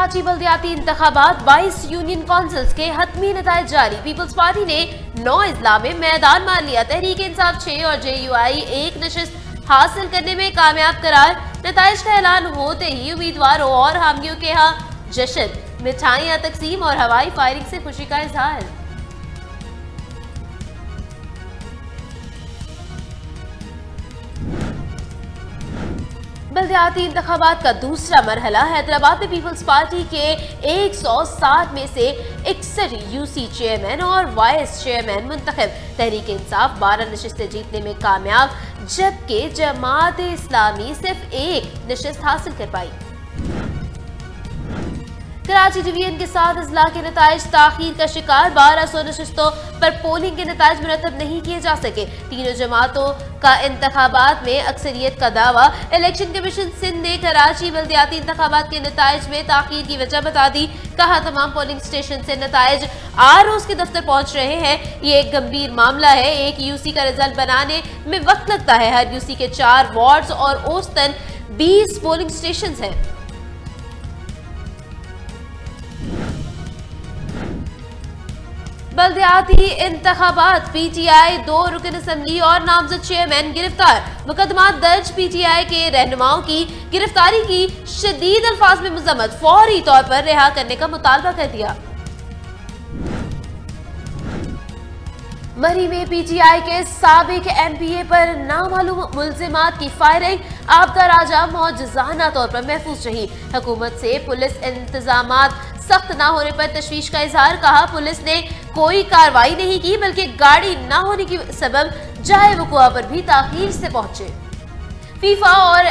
कराची बल्दियाती इंतखाबात 22 union councils के हतमी नताइज जारी। पीपल्स पार्टी ने 9 अजला में मैदान मार लिया। तहरीक इंसाफ 6 और JUI 1 नशिस्त हासिल करने में कामयाब करार। नताइज का ऐलान होते ही उम्मीदवारों और हामियों के यहाँ जश्न, मिठाइयाँ तकसीम और हवाई फायरिंग से खुशी का इजहार। बल्दियाती इंतखाबात का दूसरा मरहला हैदराबाद में पीपल्स पार्टी के 160 में से 61 UC चेयरमैन और वाइस चेयरमैन मुंतखब। तहरीक इंसाफ 12 नशिस्तें जीतने में कामयाब, जबकि जमात इस्लामी सिर्फ 1 नशिस्त हासिल कर पाई। कराची डिवीजन के 7 अजला के नताइज ताखीर का शिकार। 1200 नशिस्तों पर पोलिंग के नताइज मुरतब नहीं किए जा सके। तीनों जमातों का इंतखाबात में अक्सरियत का दावा। इलेक्शन कमीशन सिंध ने कराची बल्दियाती इंतखाबात के नताइज में ताखीर की वजह बता दी। कहा, तमाम पोलिंग स्टेशन से नताइज ROs के दफ्तर पहुंच रहे हैं। ये एक गंभीर मामला है। एक UC का रिजल्ट बनाने में वक्त लगता है। हर UC के 4 वार्ड्स और औसतन 20 पोलिंग स्टेशन हैं। बल्दियाती इंतखाबात PTI 2 रुकन असम्बली और नामजद चेयरमैन गिरफ्तार। मुकदमा दर्ज। PTI के रहनुमाओं की गिरफ्तारी की शदीद अल्फाज में मजम्मत। फौरी तौर पर रिहा करने का मुतालबा कर दिया। मरी में PTI के साबिक MPA पर नामालूम मुल्जिमात की फायरिंग। आपदा राजा मौजज़ाना तौर पर महफूज रही। हुकूमत से पुलिस इंतजामात सख्त ना होने पर तशवीश का इजहार। कहा, पुलिस ने कोई कार्रवाई नहीं की, बल्कि गाड़ी ना होने की सबब जाए वक़ुआ पर भी ताखीर से पहुंचे। फीफा और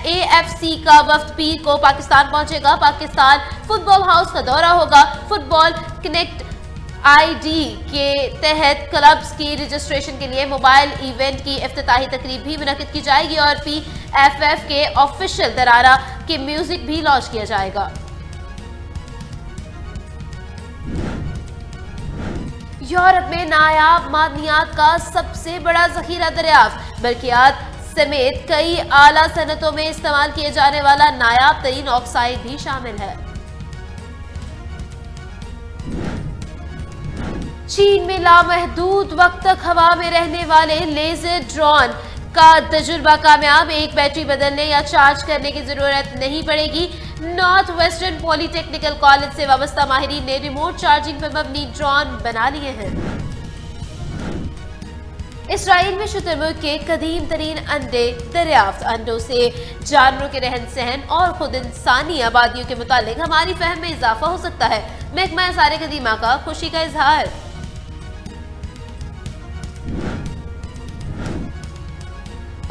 AFC का वफ्द पीर को पाकिस्तान पहुंचेगा। पाकिस्तान फुटबॉल हाउस का दौरा होगा। फुटबॉल कनेक्ट ID के तहत क्लब्स की रजिस्ट्रेशन के लिए मोबाइल इवेंट की इफ्तिताही तकरीब भी मुनक्किद की जाएगी और PFF के ऑफिशियल दरारा के म्यूजिक भी लॉन्च किया जाएगा। यूरोप में नायाब मादनियात का सबसे बड़ा जखीरा दरियाफ्त। बरकियात समेत कई आला सनतों में इस्तेमाल किए जाने वाला नायाब तरीन ऑक्साइड भी शामिल है। चीन में लामहदूद वक्त तक हवा में रहने वाले लेजर ड्रोन का तजुर्बा कामयाब। एक बैटरी बदलने या चार्ज करने की जरूरत नहीं पड़ेगी। नॉर्थ वेस्टर्न पॉलिटेक्निकल कॉलेज से वाबस्ता माहिरीन ने रिमोट चार्जिंग पर मबनी ड्रोन बना लिए हैं। इसराइल में शुतुरमुर्ग के कदीम तरीन अंडे दरियाफ्त। अंडों से जानवरों के रहन सहन और खुद इंसानी आबादियों के मुतालिक हमारी फहम में इजाफा हो सकता है। महकमा आसार कदीमा का खुशी का इजहार।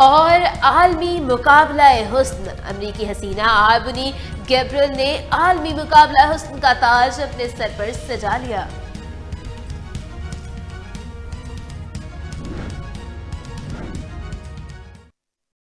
और आलमी मुकाबला हुस्न। अमरीकी हसीना आबनी गैब्रियल ने आलमी मुकाबला हुस्न का ताज अपने सर पर सजा लिया।